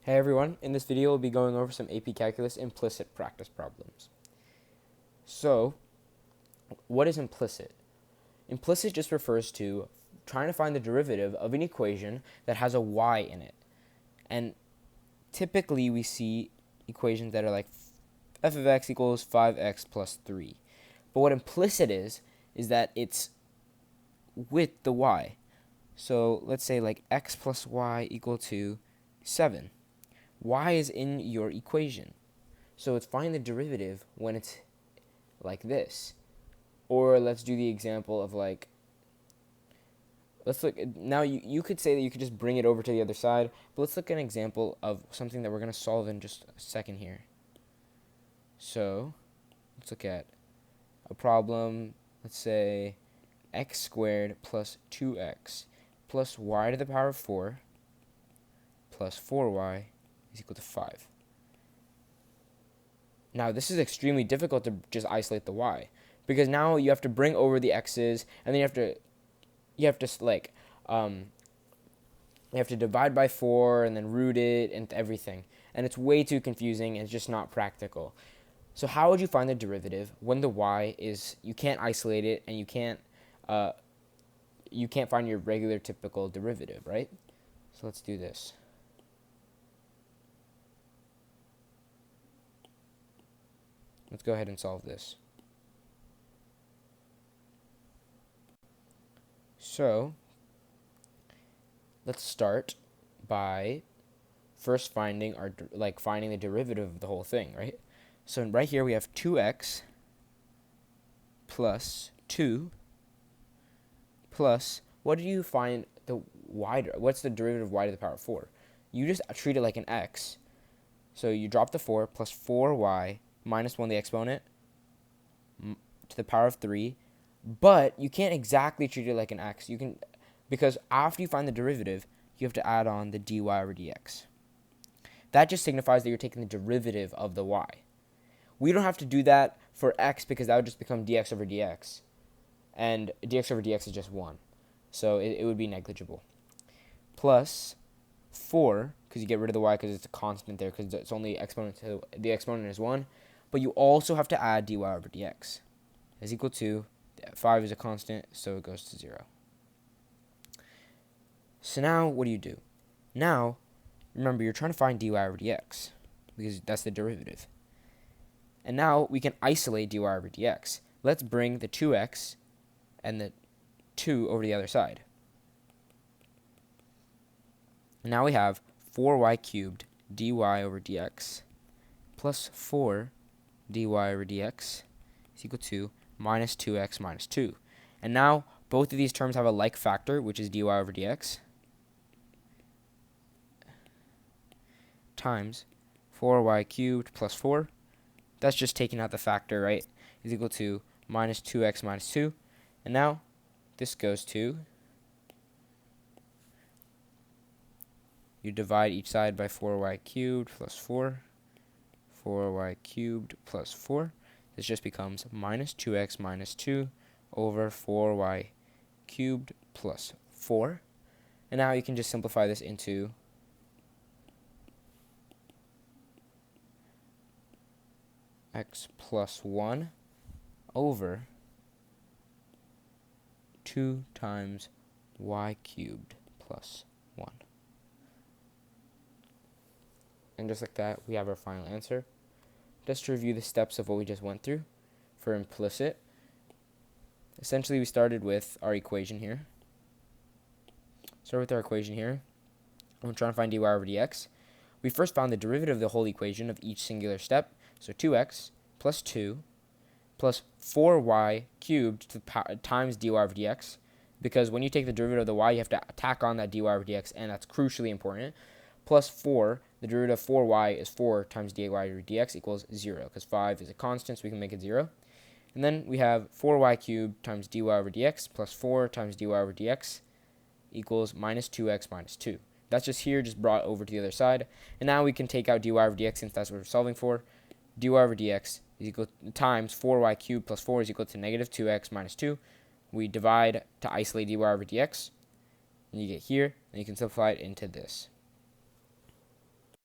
Hey everyone, in this video we'll be going over some AP Calculus implicit practice problems. So, what is implicit? Implicit just refers to trying to find the derivative of an equation that has a y in it. And typically we see equations that are like f of x equals 5x plus 3. But what implicit is that it's with the y. So let's say like x plus y equal to 7. Y is in your equation. So it's find the derivative when it's like this. Or let's do the example of like, let's look, now you could say that you could just bring it over to the other side, but let's look at an example of something that we're going to solve in just a second here. So let's look at a problem, let's say x squared plus 2x plus y to the power of 4 plus 4y is equal to 5. Now, this is extremely difficult to just isolate the y, because now you have to bring over the x's, and then you have to divide by 4 and then root it and everything, and it's way too confusing and it's just not practical. So how would you find the derivative when the y is, you can't isolate it and you can't find your regular typical derivative, right? So let's do this. Let's go ahead and solve this. So let's start by first finding the derivative of the whole thing, right? So right here we have 2x plus 2 plus, what do you find what's the derivative of y to the power of 4? You just treat it like an x. So you drop the 4 plus 4y minus 1 the exponent to the power of 3. But you can't exactly treat it like an x. Because after you find the derivative, you have to add on the dy over dx. That just signifies that you're taking the derivative of the y. We don't have to do that for x because that would just become dx over dx. And dx over dx is just 1. So it would be negligible. Plus 4, because you get rid of the y because it's a constant there because it's only the exponent is 1. But you also have to add dy over dx is equal to 5 is a constant, so it goes to 0. So now what do? Now, remember, you're trying to find dy over dx because that's the derivative. And now we can isolate dy over dx. Let's bring the 2x and the 2 over to the other side. And now we have 4y cubed dy over dx plus 4 dy over dx is equal to minus 2x minus 2. And now both of these terms have a like factor, which is dy over dx, times 4y cubed plus 4. That's just taking out the factor, right? Is equal to minus 2x minus 2. And now this goes to, you divide each side by 4y cubed plus 4. 4y cubed plus 4. This just becomes minus 2x minus 2 over 4y cubed plus 4. And now you can just simplify this into x plus 1 over 2 times y cubed plus 1. And just like that, we have our final answer. Just to review the steps of what we just went through for implicit. Essentially, we started with our equation here. I'm trying to find dy over dx. We first found the derivative of the whole equation of each singular step. So 2x plus 2 plus 4y cubed times dy over dx. Because when you take the derivative of the y, you have to tack on that dy over dx, and that's crucially important. Plus 4, the derivative of 4y is 4 times dy over dx equals 0, because 5 is a constant, so we can make it 0. And then we have 4y cubed times dy over dx plus 4 times dy over dx equals minus 2x minus 2. That's just here, just brought over to the other side. And now we can take out dy over dx since that's what we're solving for. Dy over dx is equal times 4y cubed plus 4 is equal to negative 2x minus 2. We divide to isolate dy over dx, and you get here, and you can simplify it into this.